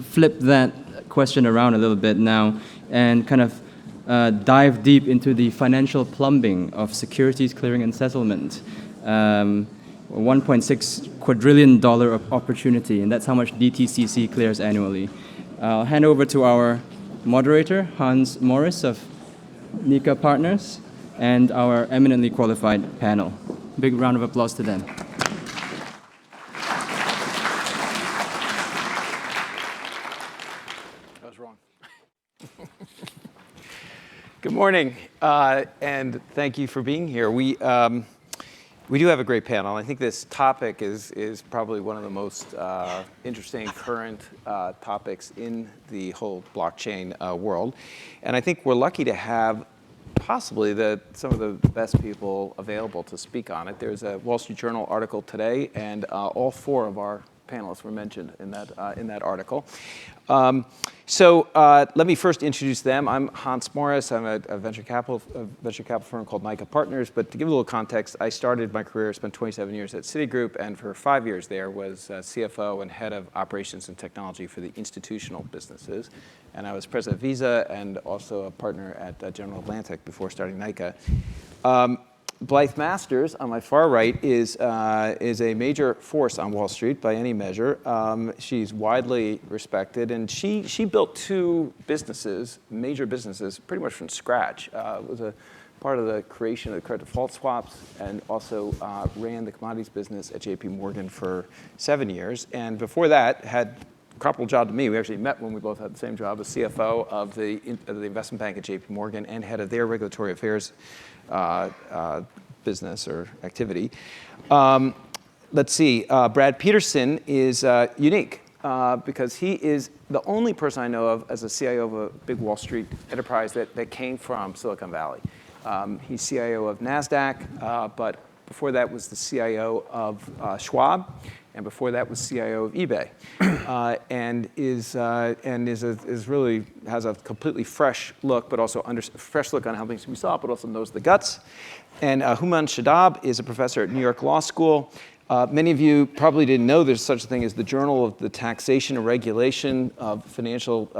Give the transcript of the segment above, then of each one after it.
flip that question around a little bit now and kind of dive deep into the financial plumbing of securities clearing and settlement. $1.6 quadrillion of opportunity, and that's how much DTCC clears annually. I'll hand over to our moderator, Hans Morris of Nyca Partners, and our eminently qualified panel. Big round of applause to them. That was wrong. Good morning, and thank you for being here. We do have a great panel. I think this topic is probably one of the most interesting current topics in the whole blockchain world. And I think we're lucky to have possibly some of the best people available to speak on it. There's a Wall Street Journal article today, and all four of our panelists were mentioned in that article. So let me first introduce them. I'm Hans Morris. I'm a venture capital firm called Nyca Partners. But to give a little context, I started my career, spent 27 years at Citigroup, and for 5 years there was CFO and head of operations and technology for the institutional businesses. And I was president of Visa and also a partner at General Atlantic before starting Nyca. Blythe Masters, on my far right, is a major force on Wall Street by any measure. She's widely respected, and she built two businesses, major businesses, pretty much from scratch. Was a part of the creation of the credit default swaps, and also ran the commodities business at JP Morgan for 7 years. And before that, had a comparable job to me. We actually met when we both had the same job as CFO of the investment bank at JP Morgan and head of their regulatory affairs business or activity. Let's see, Brad Peterson is unique because he is the only person I know of as a CIO of a big Wall Street enterprise that came from Silicon Valley. He's CIO of Nasdaq, but before that was the CIO of Schwab, and before that was CIO of eBay, and really has a completely fresh look, but also fresh look on how things can be solved, but also knows the guts. And Houman Shadab is a professor at New York Law School. Many of you probably didn't know there's such a thing as the Journal of the Taxation and Regulation of Financial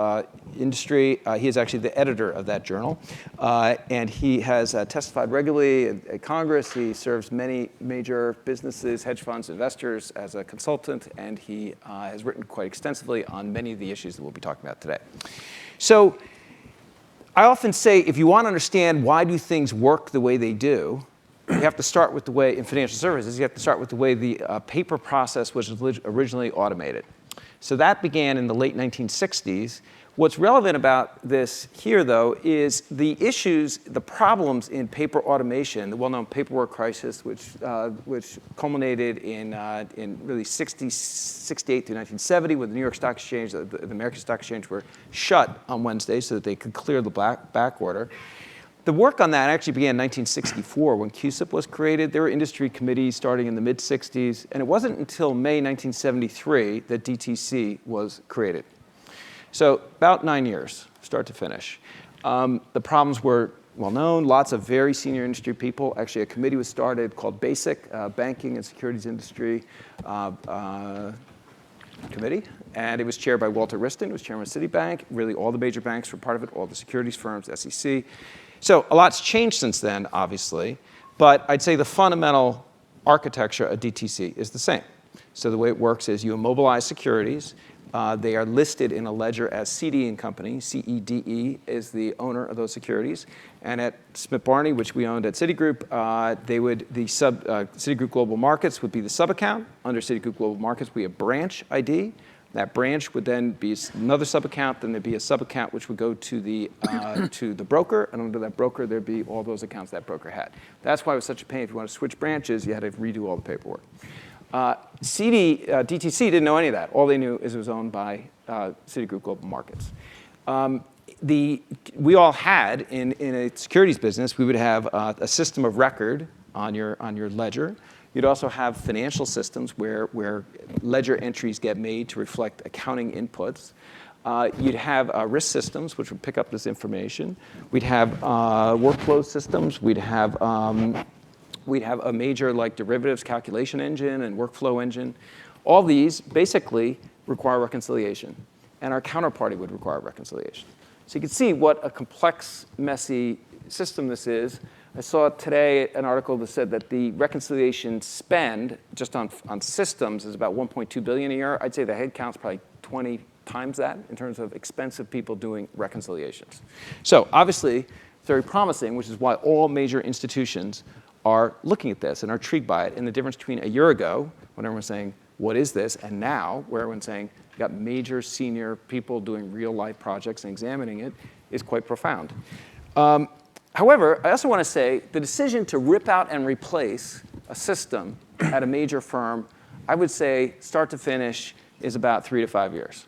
Industry. He is actually the editor of that journal. And he has testified regularly at Congress. He serves many major businesses, hedge funds, investors as a consultant. And he has written quite extensively on many of the issues that we'll be talking about today. So I often say, if you want to understand why do things work the way they do, you have to start with the way, in financial services, you have to start with the way the paper process was originally automated. So that began in the late 1960s. What's relevant about this here, though, is the issues, the problems in paper automation, the well-known paperwork crisis, which culminated in really 68 through 1970, when the New York Stock Exchange, the American Stock Exchange were shut on Wednesday so that they could clear the back order. The work on that actually began in 1964 when CUSIP was created. There were industry committees starting in the mid-60s. And it wasn't until May 1973 that DTC was created. So about 9 years, start to finish. The problems were well known. Lots of very senior industry people. Actually, a committee was started called BASIC, Banking and Securities Industry Committee. And it was chaired by Walter Wriston, who was chairman of Citibank. Really, all the major banks were part of it, all the securities firms, SEC. So a lot's changed since then, obviously, but I'd say the fundamental architecture of DTC is the same. So the way it works is you immobilize securities. They are listed in a ledger as CD and Company. CEDE is the owner of those securities. And at Smith Barney, which we owned at Citigroup, Citigroup Global Markets would be the sub-account. Under Citigroup Global Markets, we have branch ID. That branch would then be another sub-account. Then there'd be a sub-account which would go to the broker. And under that broker, there'd be all those accounts that broker had. That's why it was such a pain. If you want to switch branches, you had to redo all the paperwork. DTC didn't know any of that. All they knew is it was owned by Citigroup Global Markets. We all had, in a securities business, we would have a system of record on your ledger. You'd also have financial systems where ledger entries get made to reflect accounting inputs. You'd have risk systems, which would pick up this information. We'd have workflow systems. We'd have a major derivatives calculation engine and workflow engine. All these basically require reconciliation. and our counterparty would require reconciliation. So you can see what a complex, messy system this is. I saw today an article that said that the reconciliation spend just on systems is about 1.2 billion a year. I'd say the head count's probably 20 times that in terms of expensive people doing reconciliations. So obviously, very promising, which is why all major institutions are looking at this and are intrigued by it. And the difference between a year ago, when everyone's saying, what is this? And now, where everyone's saying, you've got major senior people doing real life projects and examining it, is quite profound. However, I also want to say the decision to rip out and replace a system at a major firm, I would say start to finish is about 3 to 5 years.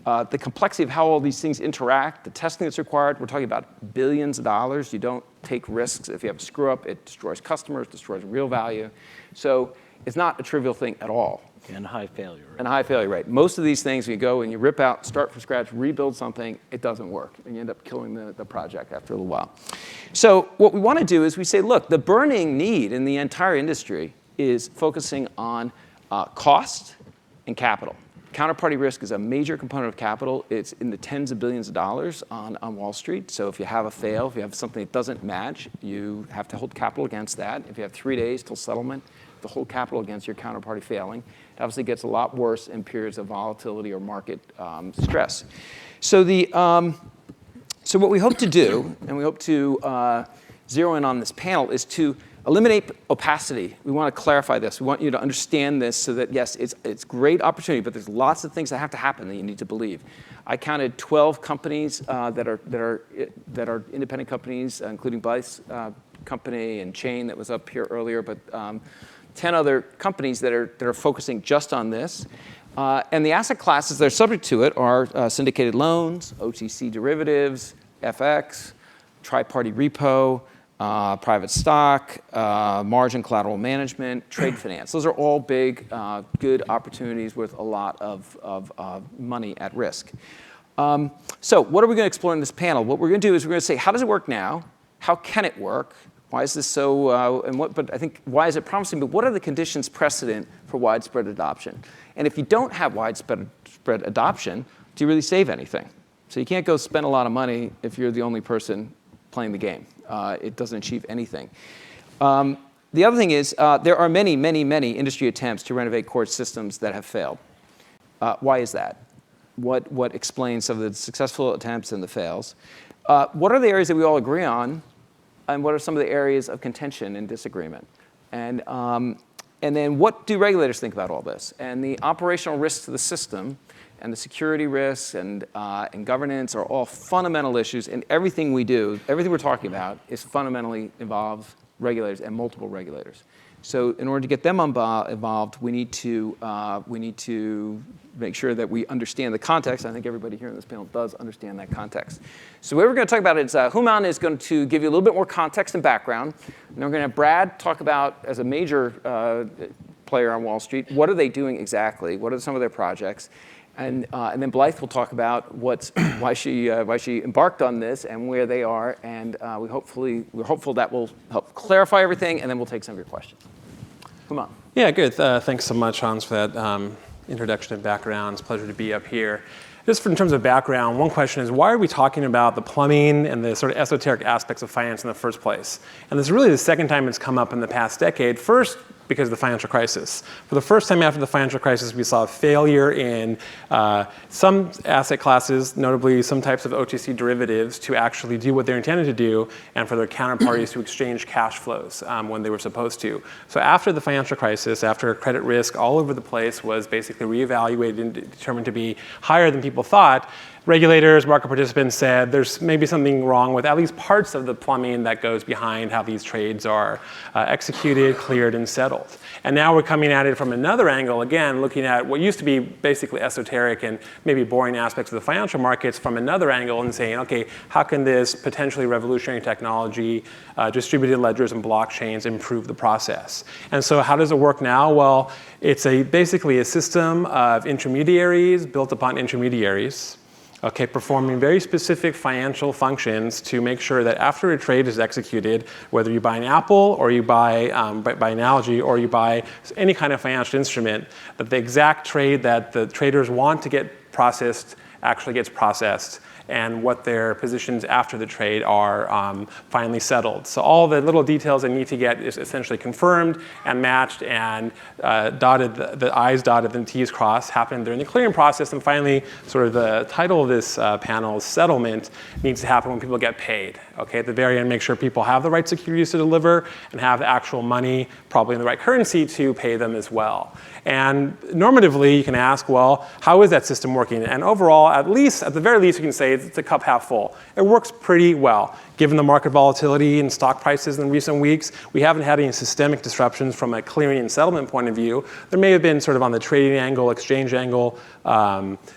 The complexity of how all these things interact, the testing that's required, we're talking about billions of dollars. You don't take risks. If you have a screw up, it destroys customers, destroys real value. So it's not a trivial thing at all. And high failure rate. And a high failure rate. Most of these things, you go and you rip out, start from scratch, rebuild something, it doesn't work. And you end up killing the project after a little while. So what we want to do is we say, look, the burning need in the entire industry is focusing on cost and capital. Counterparty risk is a major component of capital. It's in the tens of billions of dollars on Wall Street. So if you have a fail, if you have something that doesn't match, you have to hold capital against that. If you have 3 days till settlement, to hold capital against your counterparty failing. It obviously gets a lot worse in periods of volatility or market stress. So so what we hope to do, and we hope to zero in on this panel, is to eliminate opacity. We want to clarify this. We want you to understand this so that, yes, it's great opportunity, but there's lots of things that have to happen that you need to believe. I counted 12 companies that are independent companies, including Blythe's company and Chain that was up here earlier, but 10 other companies that are focusing just on this. And the asset classes that are subject to it are syndicated loans, OTC derivatives, FX, tri-party repo, private stock, margin collateral management, trade finance. Those are all big, good opportunities with a lot of money at risk. So what are we going to explore in this panel? What we're going to do is we're going to say, how does it work now? How can it work? Why is this so, but I think, why is it promising? But what are the conditions precedent for widespread adoption? And if you don't have widespread adoption, do you really save anything? So you can't go spend a lot of money if you're the only person playing the game. It doesn't achieve anything. The other thing is, there are many, many, many industry attempts to renovate court systems that have failed. Why is that? What explains some of the successful attempts and the fails? What are the areas that we all agree on? And what are some of the areas of contention and disagreement? And then what do regulators think about all this? And the operational risks to the system and the security risks and governance are all fundamental issues. And everything we do, everything we're talking about, is fundamentally involves regulators and multiple regulators. So in order to get them involved, we need to make sure that we understand the context. I think everybody here in this panel does understand that context. So what we're going to talk about is Houman is going to give you a little bit more context and background. And then we're going to have Brad talk about, as a major player on Wall Street, what are they doing exactly? What are some of their projects? And then Blythe will talk about why she embarked on this and where they are. And we're hopeful that will help clarify everything. And then we'll take some of your questions. Come on. Yeah, good. Thanks so much, Hans, for that introduction and background. It's a pleasure to be up here. Just in terms of background, one question is, why are we talking about the plumbing and the sort of esoteric aspects of finance in the first place? And this is really the second time it's come up in the past decade. First, because of the financial crisis. For the first time after the financial crisis, we saw a failure in some asset classes, notably some types of OTC derivatives, to actually do what they're intended to do, and for their counterparties to exchange cash flows when they were supposed to. So after the financial crisis, after credit risk all over the place was basically reevaluated and determined to be higher than people thought, regulators, market participants said there's maybe something wrong with at least parts of the plumbing that goes behind how these trades are executed, cleared, and settled. And now we're coming at it from another angle, again, looking at what used to be basically esoteric and maybe boring aspects of the financial markets from another angle and saying, okay, how can this potentially revolutionary technology, distributed ledgers and blockchains improve the process? And so how does it work now? Well, it's basically a system of intermediaries built upon intermediaries, okay, performing very specific financial functions to make sure that after a trade is executed, whether you buy an apple or you buy, by analogy, or you buy any kind of financial instrument, that the exact trade that the traders want to get processed actually gets processed and what their positions after the trade are finally settled. So all the little details they need to get is essentially confirmed and matched and the I's dotted and T's crossed happen during the clearing process. And finally, sort of the title of this panel is settlement needs to happen when people get paid. Okay, at the very end, make sure people have the right securities to deliver and have the actual money, probably in the right currency, to pay them as well. And normatively, you can ask, well, how is that system working? And overall, at the very least, you can say it's a cup half full. It works pretty well. Given the market volatility and stock prices in recent weeks, we haven't had any systemic disruptions from a clearing and settlement point of view. There may have been sort of on the trading angle, exchange angle,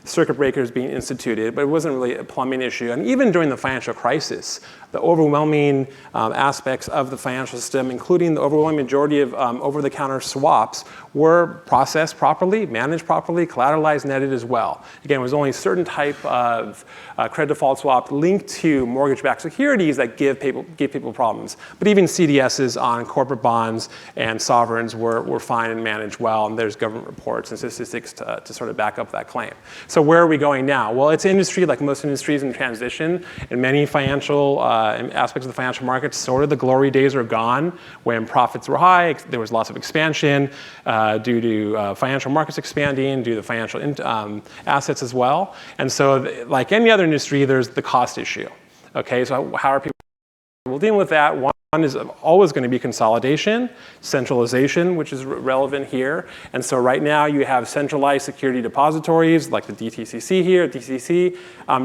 circuit breakers being instituted, but it wasn't really a plumbing issue. And even during the financial crisis, the overwhelming aspects of the financial system, including the overwhelming majority of over-the-counter swaps, were processed properly, managed properly, collateralized, netted as well. Again, it was only a certain type of credit default swap linked to mortgage-backed securities that give people problems. But even CDSs on corporate bonds and sovereigns were fine and managed well, and there's government reports and statistics to sort of back up that claim. So where are we going now? Well, it's an industry, like most industries, in transition. In many financial aspects of the financial markets, sort of the glory days are gone when profits were high, there was lots of expansion due to financial markets expanding, due to financial assets as well. And so like any other industry, there's the cost issue. Okay, so how are people dealing with that? One is always going to be consolidation, centralization, which is relevant here. And so right now you have centralized security depositories like the DTCC here, DTCC,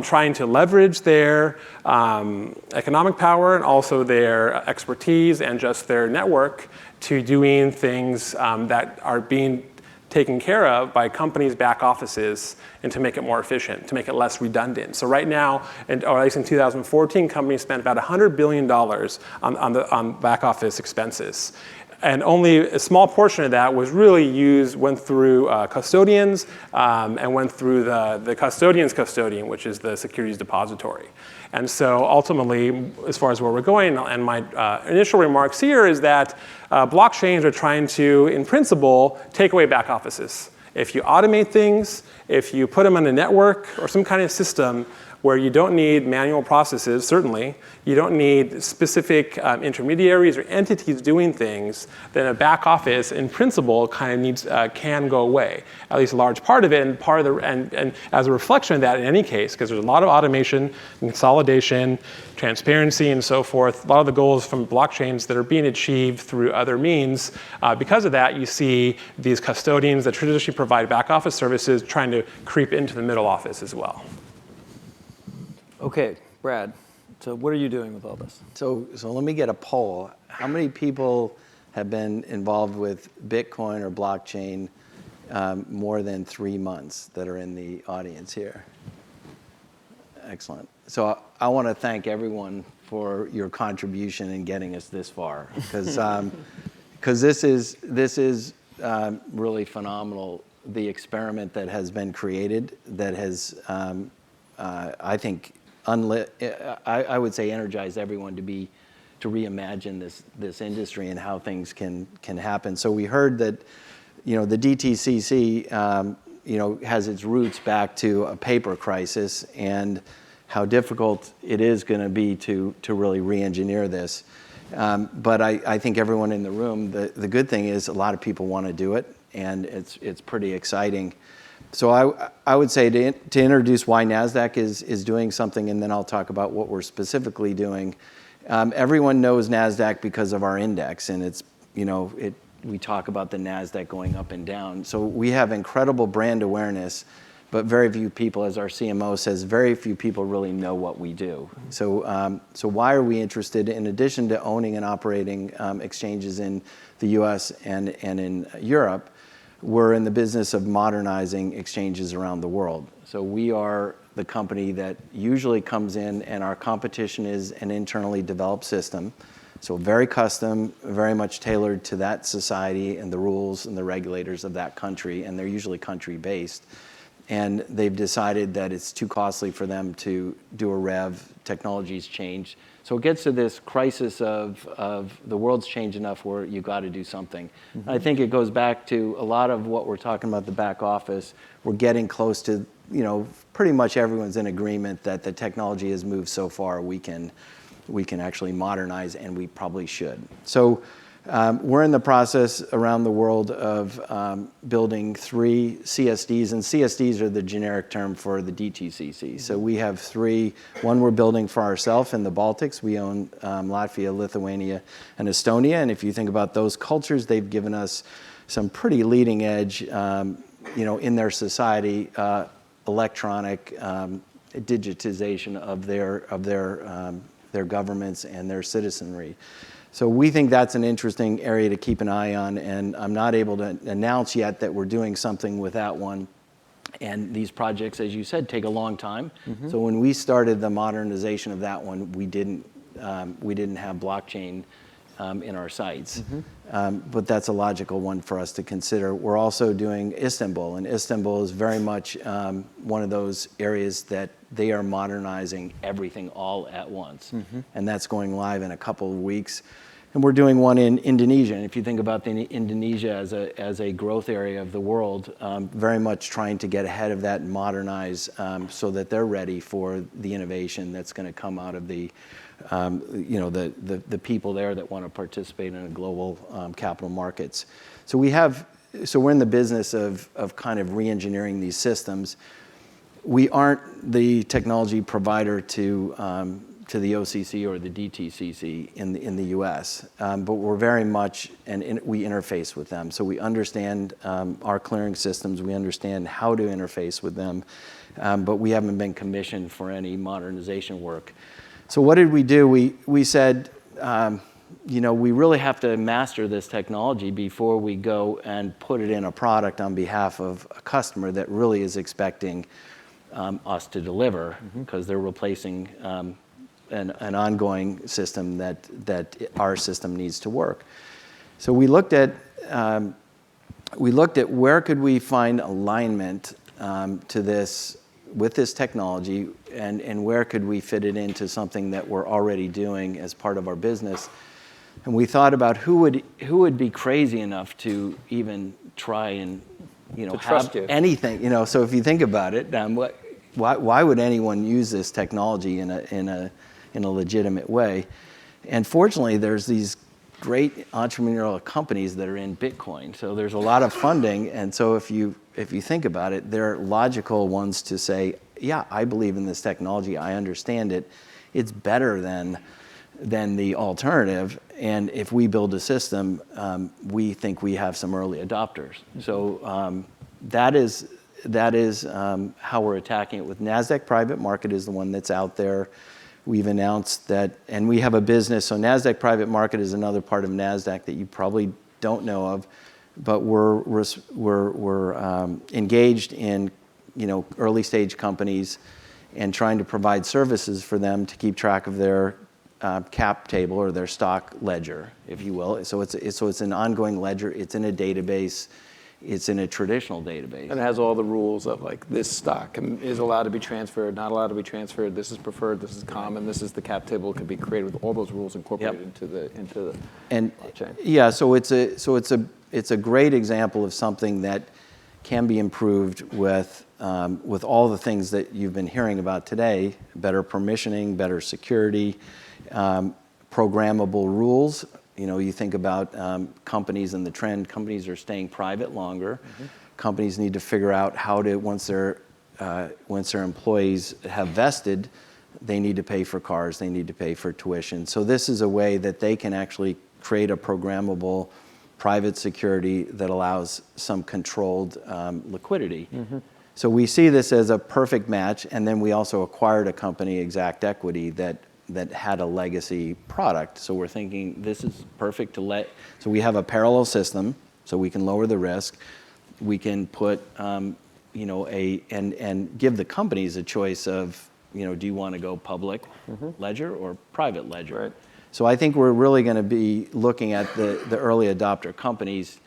trying to leverage their economic power and also their expertise and just their network to doing things that are being taken care of by companies' back offices and to make it more efficient, to make it less redundant. So right now, or at least in 2014, companies spent about $100 billion on back office expenses. And only a small portion of that was really went through custodians and went through the custodian's custodian, which is the securities depository. And so ultimately, as far as where we're going, and my initial remarks here is that blockchains are trying to, in principle, take away back offices. If you automate things, if you put them on a network or some kind of system where you don't need manual processes, certainly, you don't need specific intermediaries or entities doing things, then a back office, in principle, kind of can go away. At least a large part of it, and as a reflection of that in any case, because there's a lot of automation, consolidation, transparency, and so forth, a lot of the goals from blockchains that are being achieved through other means. Because of that, you see these custodians that traditionally provide back office services trying to creep into the middle office as well. Okay, Brad, so what are you doing with all this? So let me get a poll. How many people have been involved with Bitcoin or blockchain more than 3 months that are in the audience here? Excellent. So I want to thank everyone for your contribution in getting us this far, because this is really phenomenal. The experiment that has been created that has, I think, I would say energize everyone to reimagine this industry and how things can happen. So we heard that, the DTCC, has its roots back to a paper crisis and how difficult it is going to be to really re-engineer this. But I think everyone in the room, the good thing is a lot of people want to do it, and it's pretty exciting. So I would say to introduce why Nasdaq is doing something, and then I'll talk about what we're specifically doing. Everyone knows Nasdaq because of our index, and it's we talk about the Nasdaq going up and down. So we have incredible brand awareness, but very few people, as our CMO says, very few people really know what we do. So why are we interested? In addition to owning and operating exchanges in the U.S. and in Europe, we're in the business of modernizing exchanges around the world. So we are the company that usually comes in, and our competition is an internally developed system. So very custom, very much tailored to that society and the rules and the regulators of that country, and they're usually country-based. And they've decided that it's too costly for them to do a rev, technology's changed. So it gets to this crisis of the world's changed enough where you got to do something. Mm-hmm. I think it goes back to a lot of what we're talking about, the back office. We're getting close to pretty much everyone's in agreement that the technology has moved so far we can actually modernize, and we probably should. So we're in the process around the world of building 3 CSDs, and CSDs are the generic term for the DTCC. So we have 3. One we're building for ourselves in the Baltics. We own Latvia, Lithuania, and Estonia. And if you think about those cultures, they've given us some pretty leading edge, in their society, electronic digitization of their governments and their citizenry. So we think that's an interesting area to keep an eye on, and I'm not able to announce yet that we're doing something with that one. And these projects, as you said, take a long time. So when we started the modernization of that one, we didn't have blockchain in our sights. But that's a logical one for us to consider. We're also doing Istanbul, and Istanbul is very much one of those areas that they are modernizing everything all at once. And that's going live in a couple of weeks. And we're doing one in Indonesia. And if you think about Indonesia as a growth area of the world, very much trying to get ahead of that and modernize so that they're ready for the innovation that's going to come out of the people there that want to participate in a global capital markets. So we're in the business of kind of re-engineering these systems. We aren't the technology provider to the OCC or the DTCC in the U.S., but we're very much, and we interface with them. So we understand our clearing systems, we understand how to interface with them, but we haven't been commissioned for any modernization work. So what did we do? We said, we really have to master this technology before we go and put it in a product on behalf of a customer that really is expecting us to deliver, because they're replacing an ongoing system that our system needs to work. So we looked at where could we find alignment to this with this technology, and where could we fit it into something that we're already doing as part of our business. And we thought about who would be crazy enough to even try and have anything. So if you think about it, why would anyone use this technology in a legitimate way? And fortunately, there's these great entrepreneurial companies that are in Bitcoin. So there's a lot of funding, and so if you think about it, they're logical ones to say, yeah, I believe in this technology, I understand it, it's better than the alternative, and if we build a system, we think we have some early adopters. So that is how we're attacking it. With Nasdaq Private Market is the one that's out there. We've announced that, and we have a business. So Nasdaq Private Market is another part of Nasdaq that you probably don't know of, but we're engaged in early stage companies and trying to provide services for them to keep track of their cap table or their stock ledger, if you will. So it's an ongoing ledger. It's in a database. It's in a traditional database. And it has all the rules of like this stock is allowed to be transferred, not allowed to be transferred, this is preferred, this is common, this is the cap table, could be created with all those rules incorporated into the blockchain. Yeah, so it's a great example of something that can be improved with all the things that you've been hearing about today: better permissioning, better security, programmable rules. You think about companies and the trend. Companies are staying private longer. Companies need to figure out how to, once their employees have vested, they need to pay for cars, they need to pay for tuition. So this is a way that they can actually create a programmable private security that allows some controlled liquidity. So we see this as a perfect match, and then we also acquired a company, Exact Equity, that had a legacy product. So we're thinking this is perfect so we have a parallel system, so we can lower the risk. We can put, and give the companies a choice of, do you want to go public ledger or private ledger? Right. So I think we're really going to be looking at the early adopter companies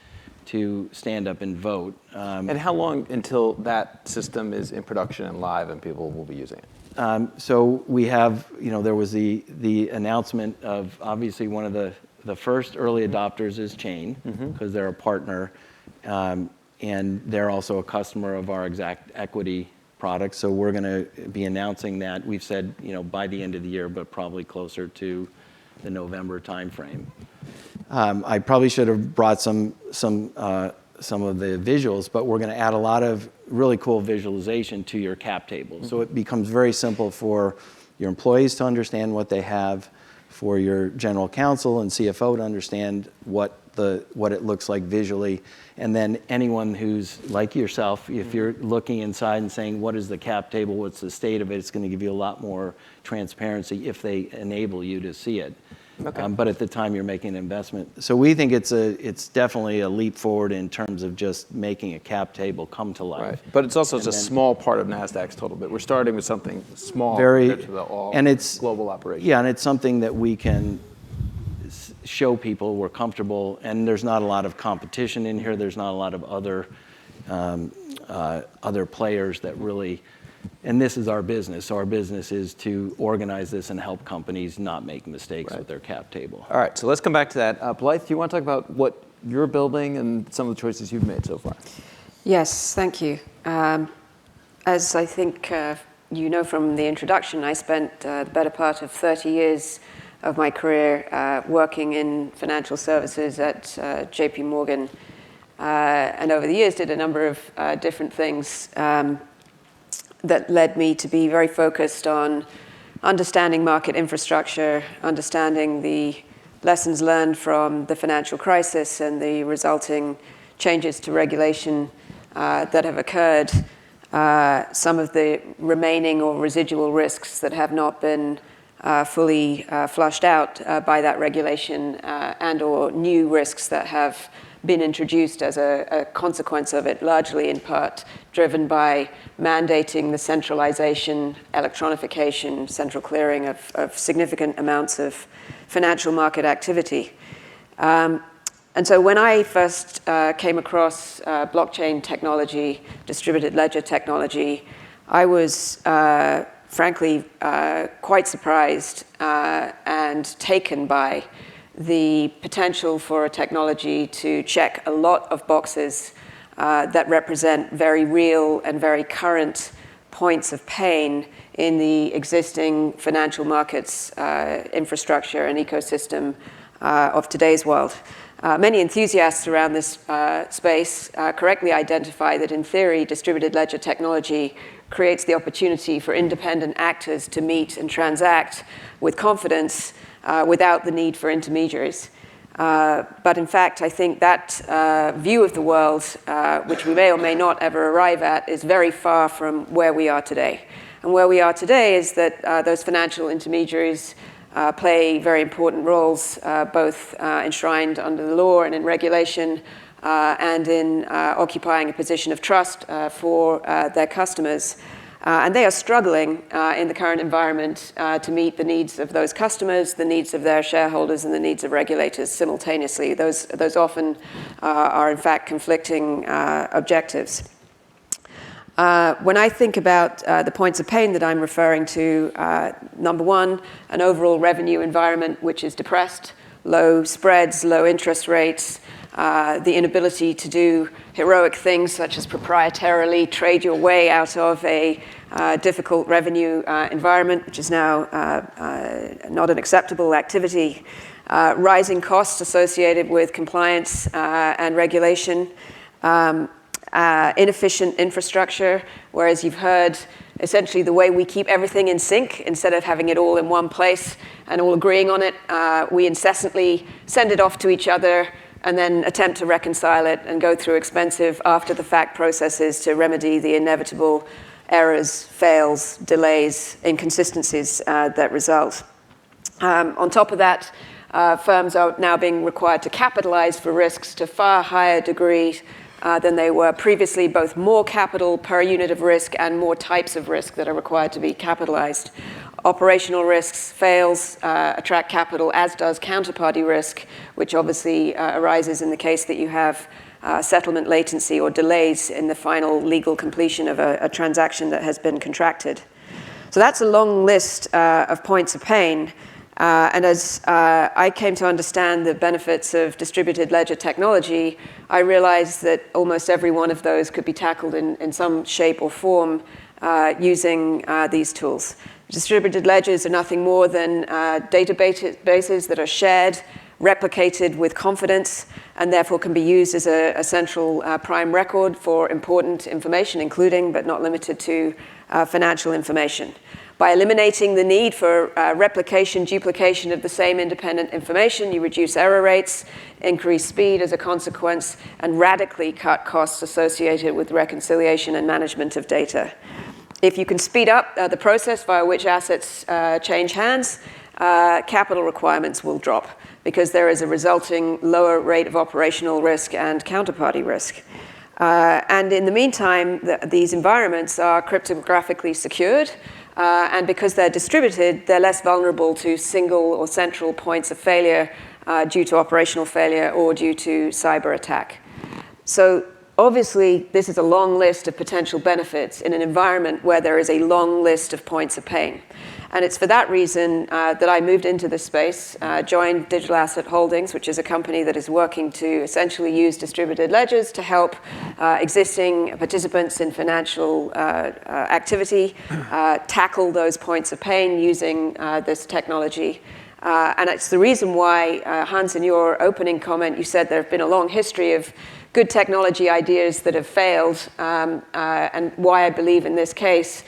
to stand up and vote. And how long until that system is in production and live and people will be using it? So we have, there was the announcement of, obviously one of the first early adopters is Chain, because they're a partner, and they're also a customer of our Exact Equity product. So we're going to be announcing that. We've said, by the end of the year, but probably closer to the November timeframe. I probably should have brought some of the visuals, but we're going to add a lot of really cool visualization to your cap table. So it becomes very simple for your employees to understand what they have, for your general counsel and CFO to understand what it looks like visually, and then anyone who's like yourself, if you're looking inside and saying, what is the cap table, what's the state of it, it's going to give you a lot more transparency if they enable you to see it. Okay. But at the time you're making an investment. So we think it's definitely a leap forward in terms of just making a cap table come to life. Right. But it's also just a small part of Nasdaq's total bit. We're starting with something small compared to the global operation. Yeah, and it's something that we can show people we're comfortable, and there's not a lot of competition in here. There's not a lot of other players that really. And this is our business. So our business is to organize this and help companies not make mistakes with their cap table. All right, so let's come back to that. Blythe, do you want to talk about what you're building and some of the choices you've made so far? Yes, thank you. As I think you know from the introduction, I spent the better part of 30 years of my career working in financial services at JP Morgan. And over the years did a number of different things that led me to be very focused on understanding market infrastructure, understanding the lessons learned from the financial crisis and the resulting changes to regulation that have occurred, some of the remaining or residual risks that have not been fully flushed out by that regulation, and or new risks that have been introduced as a consequence of it, largely in part driven by mandating the centralization, electronification, central clearing of significant amounts of financial market activity. And so when I first came across blockchain technology, distributed ledger technology, I was frankly quite surprised and taken by the potential for a technology to check a lot of boxes that represent very real and very current points of pain in the existing financial markets infrastructure and ecosystem of today's world. Many enthusiasts around this space correctly identify that in theory, distributed ledger technology creates the opportunity for independent actors to meet and transact with confidence without the need for intermediaries. But in fact, I think that view of the world, which we may or may not ever arrive at, is very far from where we are today. And where we are today is that those financial intermediaries play very important roles, both enshrined under the law and in regulation, and in occupying a position of trust for their customers. And they are struggling in the current environment to meet the needs of those customers, the needs of their shareholders, and the needs of regulators simultaneously. Those often are, in fact, conflicting objectives. When I think about the points of pain that I'm referring to, number one, an overall revenue environment which is depressed, low spreads, low interest rates, the inability to do heroic things such as proprietarily trade your way out of a difficult revenue environment, which is now not an acceptable activity, rising costs associated with compliance and regulation, inefficient infrastructure, whereas you've heard essentially the way we keep everything in sync, instead of having it all in one place and all agreeing on it, we incessantly send it off to each other and then attempt to reconcile it and go through expensive after-the-fact processes to remedy the inevitable errors, fails, delays, inconsistencies that result. On top of that, firms are now being required to capitalize for risks to far higher degrees than they were previously, both more capital per unit of risk and more types of risk that are required to be capitalized. Operational risks, fails, attract capital, as does counterparty risk, which obviously arises in the case that you have settlement latency or delays in the final legal completion of a transaction that has been contracted. So that's a long list of points of pain. And as I came to understand the benefits of distributed ledger technology, I realized that almost every one of those could be tackled in some shape or form using these tools. Distributed ledgers are nothing more than databases that are shared, replicated with confidence, and therefore can be used as a central prime record for important information, including but not limited to financial information. By eliminating the need for replication, duplication of the same independent information, you reduce error rates, increase speed as a consequence, and radically cut costs associated with reconciliation and management of data. If you can speed up the process via which assets change hands, capital requirements will drop because there is a resulting lower rate of operational risk and counterparty risk. And in the meantime, these environments are cryptographically secured, and because they're distributed, they're less vulnerable to single or central points of failure due to operational failure or due to cyber attack. So obviously, this is a long list of potential benefits in an environment where there is a long list of points of pain. And it's for that reason that I moved into this space, joined Digital Asset Holdings, which is a company that is working to essentially use distributed ledgers to help existing participants in financial activity tackle those points of pain using this technology. And it's the reason why, Hans, in your opening comment, you said there have been a long history of good technology ideas that have failed, and why I believe in this case,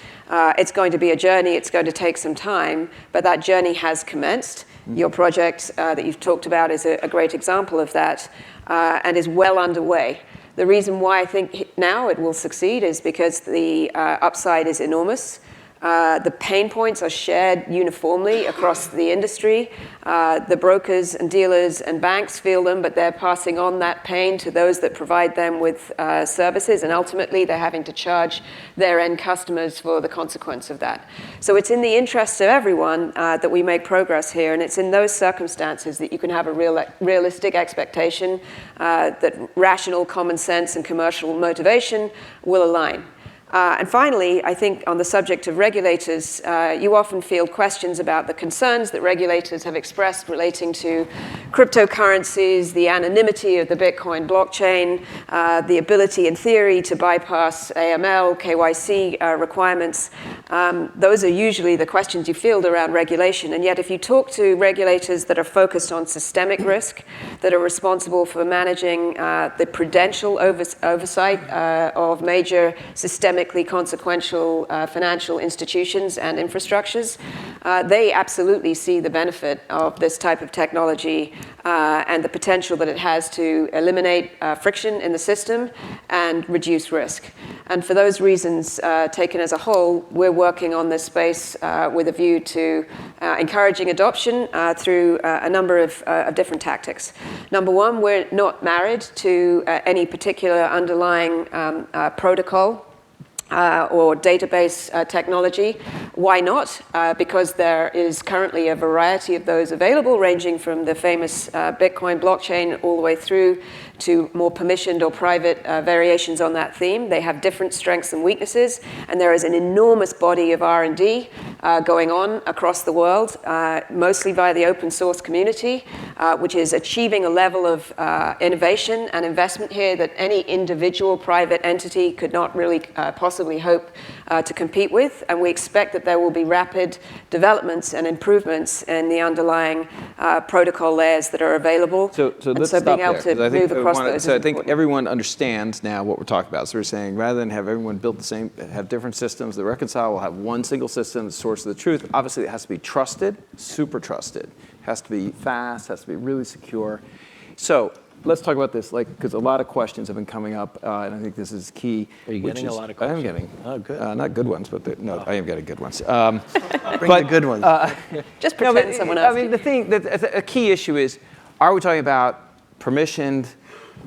it's going to be a journey, it's going to take some time, but that journey has commenced. Your project that you've talked about is a great example of that, and is well underway. The reason why I think now it will succeed is because the upside is enormous. The pain points are shared uniformly across the industry. The brokers and dealers and banks feel them, but they're passing on that pain to those that provide them with services, and ultimately they're having to charge their end customers for the consequence of that. So it's in the interest of everyone that we make progress here, and it's in those circumstances that you can have a realistic expectation that rational common sense and commercial motivation will align. And finally, I think on the subject of regulators, you often field questions about the concerns that regulators have expressed relating to cryptocurrencies, the anonymity of the Bitcoin blockchain, the ability in theory to bypass AML, KYC requirements. Those are usually the questions you field around regulation. And yet if you talk to regulators that are focused on systemic risk, that are responsible for managing the prudential oversight of major systemic consequential financial institutions and infrastructures, they absolutely see the benefit of this type of technology and the potential that it has to eliminate friction in the system and reduce risk. And for those reasons, taken as a whole, we're working on this space with a view to encouraging adoption through a number of different tactics. Number one, we're not married to any particular underlying protocol or database technology. Why not? Because there is currently a variety of those available, ranging from the famous Bitcoin blockchain all the way through to more permissioned or private variations on that theme. They have different strengths and weaknesses, and there is an enormous body of R&D going on across the world, mostly via the open source community, which is achieving a level of innovation and investment here that any individual private entity could not really possibly hope to compete with. And we expect that there will be rapid developments and improvements in the underlying protocol layers that are available. So let's stop being able there, to move across those. So I think everyone understands now what we're talking about. So we're saying rather than have everyone build the same, have different systems that reconcile, we'll have one single system, the source of the truth. Obviously, it has to be trusted, super trusted. It has to be fast, has to be really secure. So let's talk about this, because a lot of questions have been coming up, and I think this is key. Are you getting a lot of questions? I am getting. Oh, good. Not good ones, but I am getting good ones. Bring the good ones. Just pretend someone else. I mean, the thing, a key issue is, are we talking about permissioned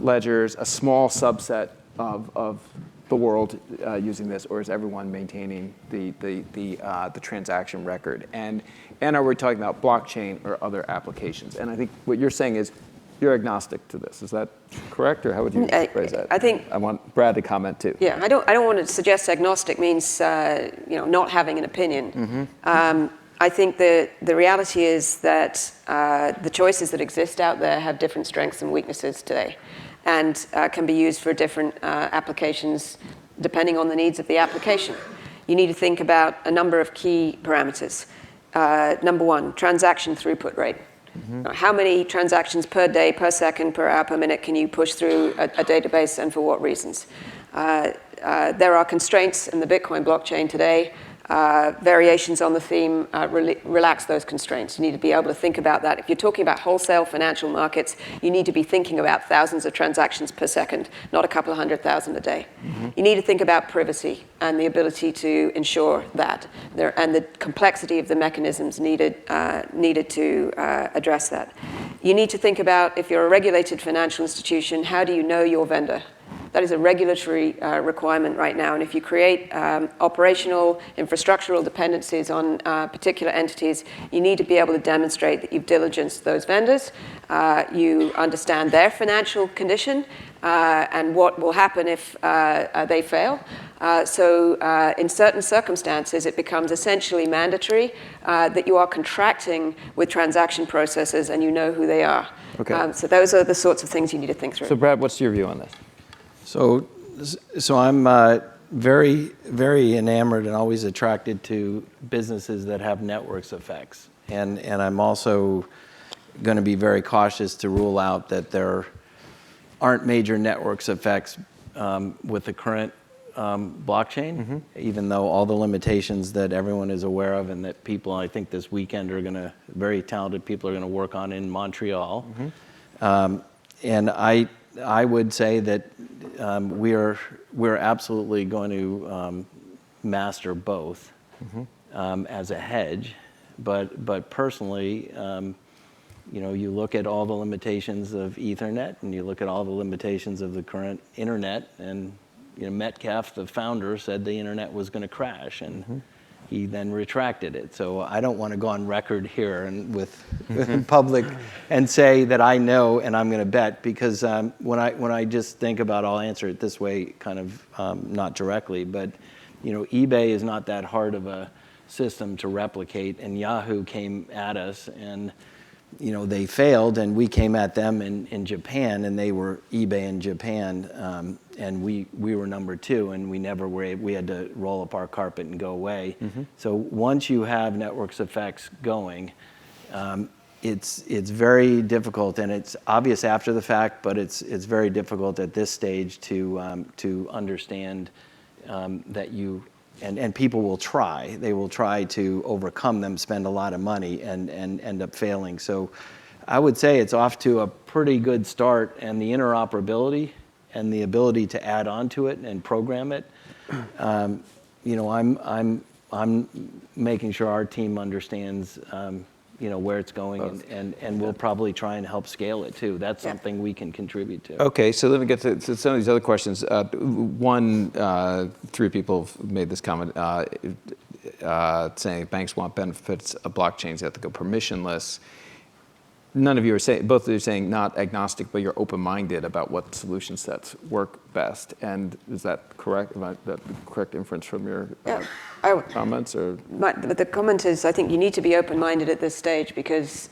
ledgers, a small subset of the world using this, or is everyone maintaining the transaction record? And are we talking about blockchain or other applications? And I think what you're saying is you're agnostic to this. Is that correct, or how would you phrase that? I think I want Brad to comment too. Yeah, I don't want to suggest agnostic means not having an opinion. Mm-hmm. I think the reality is that the choices that exist out there have different strengths and weaknesses today, and can be used for different applications depending on the needs of the application. you need to think about a number of key parameters. Number one, transaction throughput rate. How many transactions per day, per second, per hour, per minute can you push through a database, and for what reasons? There are constraints in the Bitcoin blockchain today. Variations on the theme relax those constraints. You need to be able to think about that. If you're talking about wholesale financial markets, you need to be thinking about thousands of transactions per second, not a couple of 100,000 a day. You need to think about privacy and the ability to ensure that, and the complexity of the mechanisms needed to address that. You need to think about, if you're a regulated financial institution, how do you know your vendor? That is a regulatory requirement right now. And if you create operational, infrastructural dependencies on particular entities, you need to be able to demonstrate that you've diligenced those vendors, you understand their financial condition, and what will happen if they fail. So in certain circumstances, it becomes essentially mandatory that you are contracting with transaction processors and you know who they are. Okay. So those are the sorts of things you need to think through. So Brad, what's your view on this? So I'm very, very enamored and always attracted to businesses that have networks effects. And I'm also going to be very cautious to rule out that there aren't major networks effects with the current blockchain, even though all the limitations that everyone is aware of and that people, I think this weekend, very talented people are going to work on in Montreal. And I would say that we're absolutely going to master both as a hedge, but personally, you look at all the limitations of Ethernet, and you look at all the limitations of the current internet, and Metcalfe, the founder, said the internet was going to crash, and he then retracted it. So I don't want to go on record here and with public and say that I know and I'm going to bet, because when I just think about, I'll answer it this way, kind of not directly, but eBay is not that hard of a system to replicate, and Yahoo came at us and they failed, and we came at them in Japan, and they were eBay in Japan, and we were number 2, and we never were able, we had to roll up our carpet and go away. So once you have networks effects going, it's very difficult, and it's obvious after the fact, but it's very difficult at this stage to understand that you. And people will try. They will try to overcome them, spend a lot of money, and end up failing. So I would say it's off to a pretty good start, and the interoperability and the ability to add on to it and program it, I'm making sure our team understands where it's going, and we'll probably try and help scale it too. That's something we can contribute to. Okay, so let me get to some of these other questions. One, 3 people have made this comment saying banks want benefits of blockchains, they have to go permissionless. None of you are saying, both of you are saying not agnostic, but you're open-minded about what solution sets work best. And is that correct? Am I that correct inference from your comments? Or? The comment is, I think you need to be open-minded at this stage, because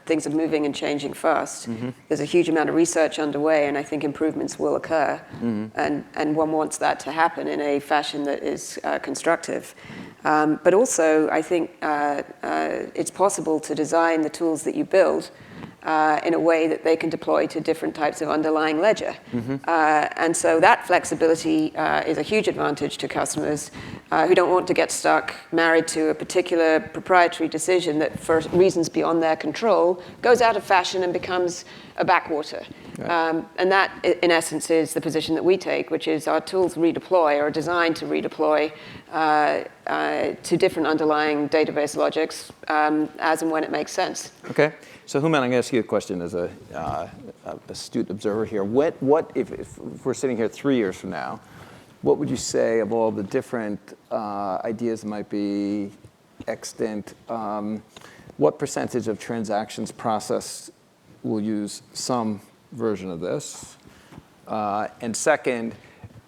things are moving and changing fast. There's a huge amount of research underway, and I think improvements will occur. And one wants that to happen in a fashion that is constructive. But also, I think it's possible to design the tools that you build in a way that they can deploy to different types of underlying ledger. And so that flexibility is a huge advantage to customers who don't want to get stuck married to a particular proprietary decision that, for reasons beyond their control, goes out of fashion and becomes a backwater. And that, in essence, is the position that we take, which is our tools redeploy, or are designed to redeploy to different underlying database logics as and when it makes sense. Okay. So Houman, I'm going to ask you a question as a astute observer here. What if we're sitting here 3 years from now, what would you say of all the different ideas that might be extant? What percentage of transactions processed will use some version of this? And second,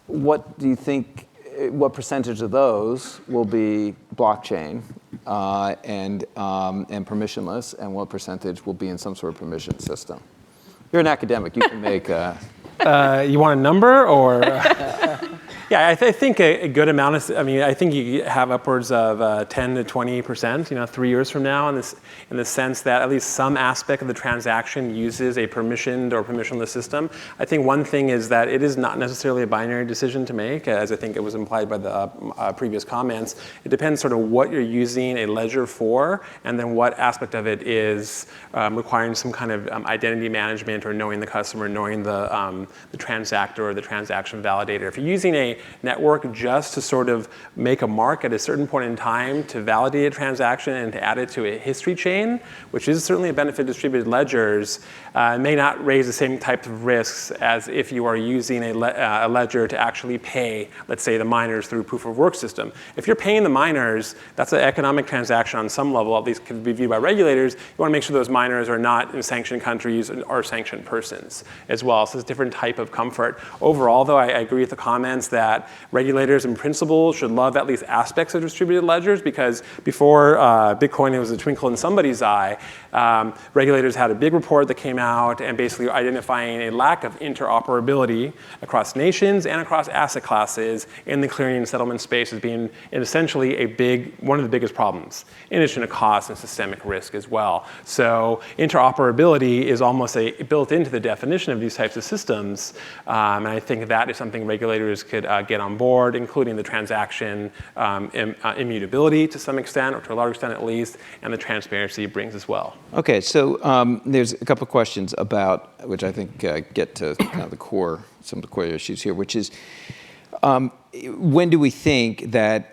what do you think, what percentage of those will be blockchain and permissionless, and what percentage will be in some sort of permission system? You're an academic. You can make. You want a number, or? Yeah, I think a good amount of, I think you have upwards of 10 to 20%, 3 years from now, in the sense that at least some aspect of the transaction uses a permissioned or permissionless system. I think one thing is that it is not necessarily a binary decision to make, as I think it was implied by the previous comments. It depends sort of what you're using a ledger for, and then what aspect of it is requiring some kind of identity management or knowing the customer, knowing the transactor or the transaction validator. If you're using a network just to sort of make a mark at a certain point in time to validate a transaction and to add it to a history chain, which is certainly a benefit of distributed ledgers, may not raise the same type of risks as if you are using a ledger to actually pay, let's say, the miners through proof of work system. If you're paying the miners, that's an economic transaction on some level, at least could be viewed by regulators. You want to make sure those miners are not in sanctioned countries or sanctioned persons as well. So it's a different type of comfort. Overall, though, I agree with the comments that regulators in principle should love at least aspects of distributed ledgers, because before Bitcoin, it was a twinkle in somebody's eye. Regulators had a big report that came out and basically identifying a lack of interoperability across nations and across asset classes in the clearing and settlement space as being essentially one of the biggest problems, in addition to cost and systemic risk as well. So interoperability is almost built into the definition of these types of systems, and I think that is something regulators could get on board, including the transaction immutability to some extent, or to a large extent at least, and the transparency it brings as well. Okay, so there's a couple of questions about, which I think get to kind of some of the core issues here, which is, when do we think that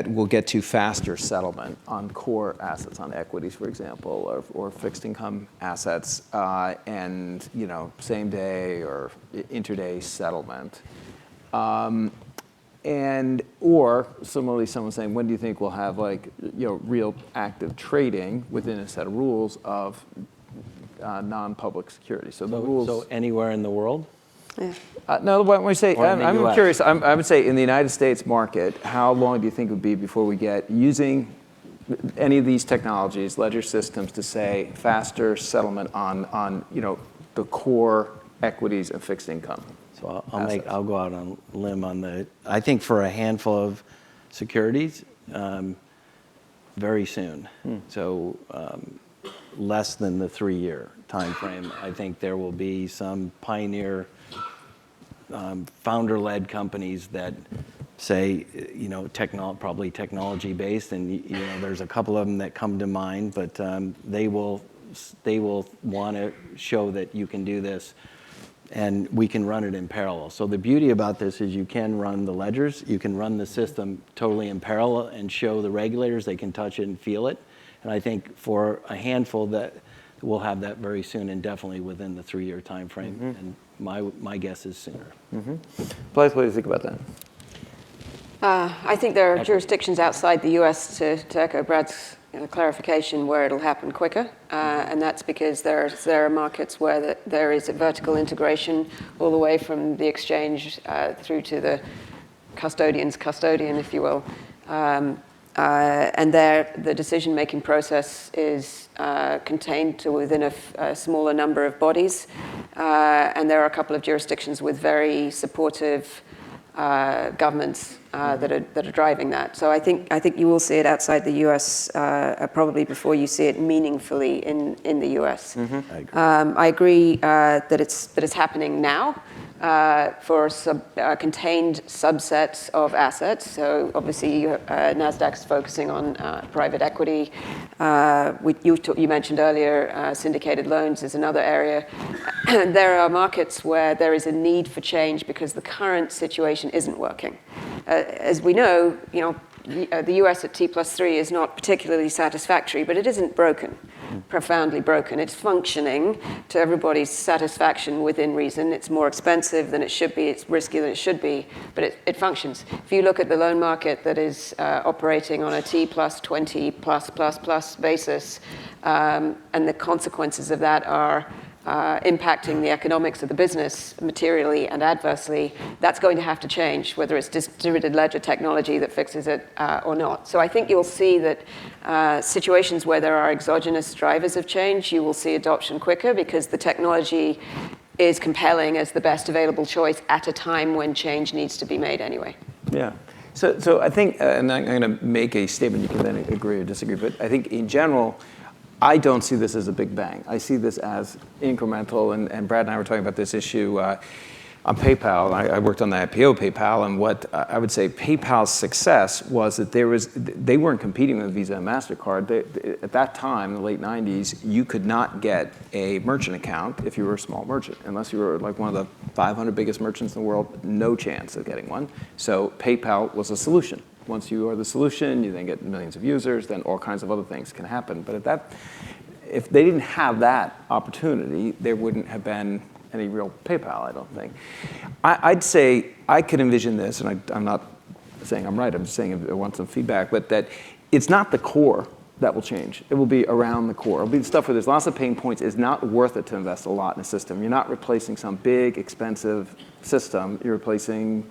we'll get to faster settlement on core assets, on equities, for example, or fixed income assets, and same day or intraday settlement? Or similarly, someone saying, when do you think we'll have real active trading within a set of rules of non-public securities? So anywhere in the world? Yeah. No, when we say, I'm US? curious, I would say in the United States market, how long do you think it would be before we get using any of these technologies, ledger systems, to say faster settlement on the core equities and fixed income? So I'll go out on a limb on I think for a handful of securities, very soon. So less than the 3-year time frame. I think there will be some pioneer founder-led companies that say, probably technology-based, and there's a couple of them that come to mind, but they will want to show that you can do this, and we can run it in parallel. So the beauty about this is you can run the ledgers, you can run the system totally in parallel and show the regulators they can touch it and feel it. And I think for a handful that we'll have that very soon, and definitely within the 3-year time frame. And my guess is sooner. Blythe, what do you think about that? I think there are jurisdictions outside the US, to echo Brad's clarification, where it'll happen quicker, and that's because there are markets where there is a vertical integration all the way from the exchange through to the custodian's custodian, if you will. And there, the decision-making process is contained to within a smaller number of bodies, and there are a couple of jurisdictions with very supportive governments that are driving that. So I think you will see it outside the U.S. Probably before you see it meaningfully in the U.S. I agree that it's happening now. For contained subsets of assets. So obviously Nasdaq's focusing on private equity. You mentioned earlier syndicated loans is another area. There are markets where there is a need for change because the current situation isn't working. As we know, the US at T+3 is not particularly satisfactory, but it isn't broken, profoundly broken. It's functioning to everybody's satisfaction within reason. It's more expensive than it should be. It's riskier than it should be, but it functions. If you look at the loan market that is operating on a T+20++ basis, and the consequences of that are impacting the economics of the business materially and adversely, that's going to have to change, whether it's distributed ledger technology that fixes it or not. So I think you'll see that situations where there are exogenous drivers of change, you will see adoption quicker because the technology is compelling as the best available choice at a time when change needs to be made anyway. Yeah. So I think, and I'm going to make a statement, you can then agree or disagree, but I think in general, I don't see this as a big bang. I see this as incremental, and Brad and I were talking about this issue on PayPal. I worked on the IPO of PayPal, and what I would say PayPal's success was that they weren't competing with Visa and MasterCard. At that time, in the late 90s, you could not get a merchant account if you were a small merchant. Unless you were like one of the 500 biggest merchants in the world, no chance of getting one. So PayPal was a solution. Once you are the solution, you then get millions of users, then all kinds of other things can happen. But if they didn't have that opportunity, there wouldn't have been any real PayPal, I don't think. I'd say I could envision this, and I'm not saying I'm right, I'm just saying I want some feedback, but that it's not the core that will change. It will be around the core. It'll be the stuff where there's lots of pain points. It's not worth it to invest a lot in a system. You're not replacing some big, expensive system. You're replacing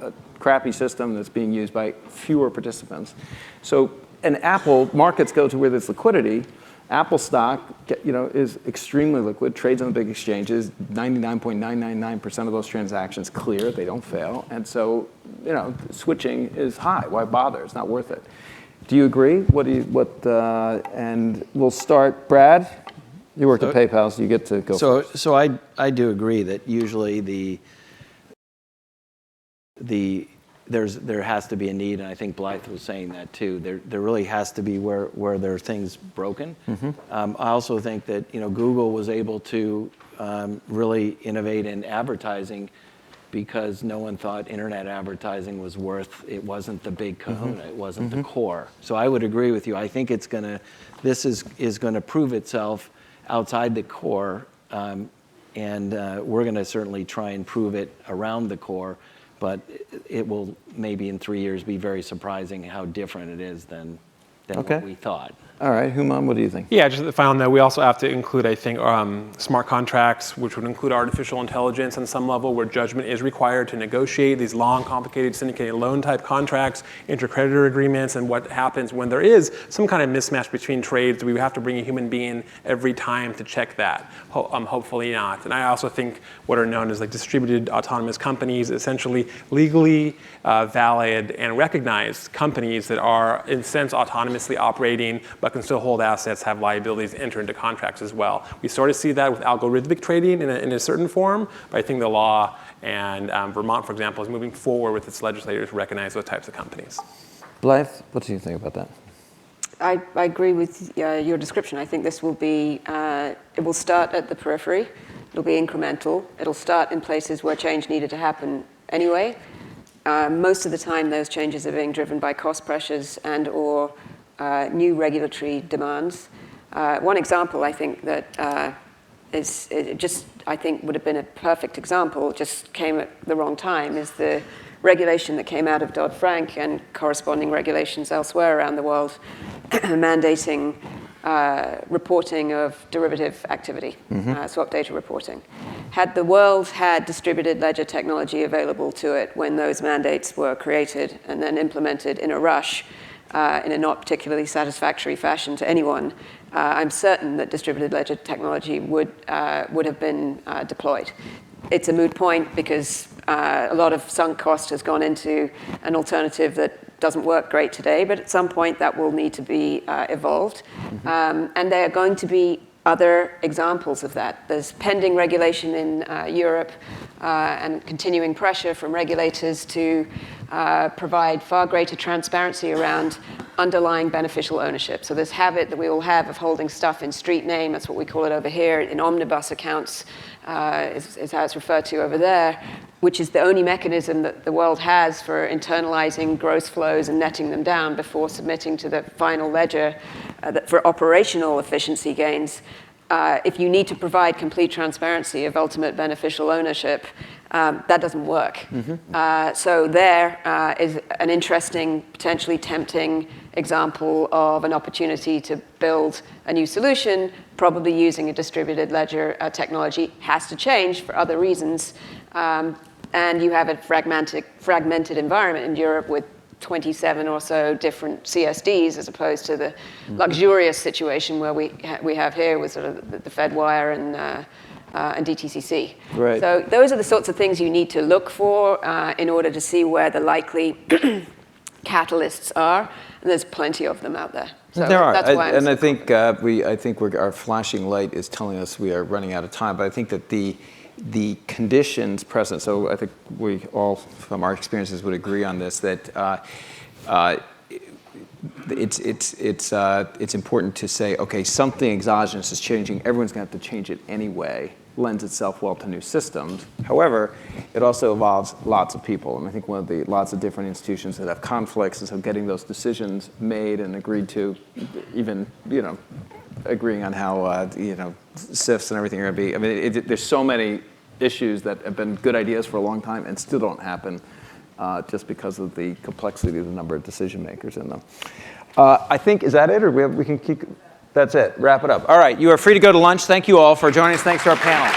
a crappy system that's being used by fewer participants. So, and Apple, markets go to where there's liquidity. Apple stock, is extremely liquid, trades on the big exchanges. 99.999% of those transactions clear; they don't fail. And so, switching is high. Why bother? It's not worth it. Do you agree? And we'll start. Brad, you worked at PayPal, so you get to go first. So I do agree that usually there has to be a need, and I think Blythe was saying that too. There really has to be where there are things broken. I also think that Google was able to really innovate in advertising because no one thought internet advertising was it wasn't the big kahuna, it wasn't the core. So I would agree with you. I think this is gonna prove itself outside the core, and we're gonna certainly try and prove it around the core. But it will maybe in 3 years be very surprising how different it is than what we thought. All right, Houman, what do you think? Yeah, just the final note, we also have to include, I think, smart contracts, which would include artificial intelligence on some level where judgment is required to negotiate these long, complicated syndicated loan type contracts, intercreditor agreements, and what happens when there is some kind of mismatch between trades. We have to bring a human being every time to check that. Hopefully not. And I also think what are known as like distributed autonomous companies, essentially legally valid and recognized companies that are in a sense autonomously operating, but can still hold assets, have liabilities, enter into contracts as well. We sort of see that with algorithmic trading in a certain form, but I think the law and Vermont, for example, is moving forward with its legislators to recognize those types of companies. Blythe, what do you think about that? I agree with your description. I think this will be, it will start at the periphery. It'll be incremental. It'll start in places where change needed to happen anyway. Most of the time, those changes are being driven by cost pressures and or new regulatory demands. One example I think that I think would have been a perfect example, just came at the wrong time, is the regulation that came out of Dodd-Frank and corresponding regulations elsewhere around the world mandating reporting of derivative activity, swap data reporting. Had the world had distributed ledger technology available to it when those mandates were created and then implemented in a rush, in a not particularly satisfactory fashion to anyone, I'm certain that distributed ledger technology would have been deployed. It's a moot point because a lot of sunk cost has gone into an alternative that doesn't work great today, but at some point that will need to be evolved. And there are going to be other examples of that. There's pending regulation in Europe and continuing pressure from regulators to provide far greater transparency around underlying beneficial ownership. So this habit that we all have of holding stuff in street name, that's what we call it over here, in omnibus accounts is how it's referred to over there, which is the only mechanism that the world has for internalizing gross flows and netting them down before submitting to the final ledger for operational efficiency gains. If you need to provide complete transparency of ultimate beneficial ownership, that doesn't work. So there is an interesting, potentially tempting example of an opportunity to build a new solution, probably using a distributed ledger technology. Has to change for other reasons. And you have a fragmented environment in Europe with 27 or so different CSDs, as opposed to the luxurious situation where we have here with sort of the Fedwire and and DTCC. Right. So those are the sorts of things you need to look for in order to see where the likely catalysts are. And there's plenty of them out there. So there are, that's why and I think our flashing light is telling us we are running out of time. But I think that the conditions present. So I think we all, from our experiences, would agree on this, that it's important to say, okay, something exogenous is changing. Everyone's going to have to change it anyway. Lends itself well to new systems. However, it also involves lots of people. And I think one of the lots of different institutions that have conflicts, and so getting those decisions made and agreed to, even, agreeing on how, SIFs and everything are going to be. I mean, there's so many issues that have been good ideas for a long time and still don't happen just because of the complexity of the number of decision makers in them. I think, is that it? Or we can keep, that's it, wrap it up. All right, you are free to go to lunch. Thank you all for joining us. Thanks to our panel.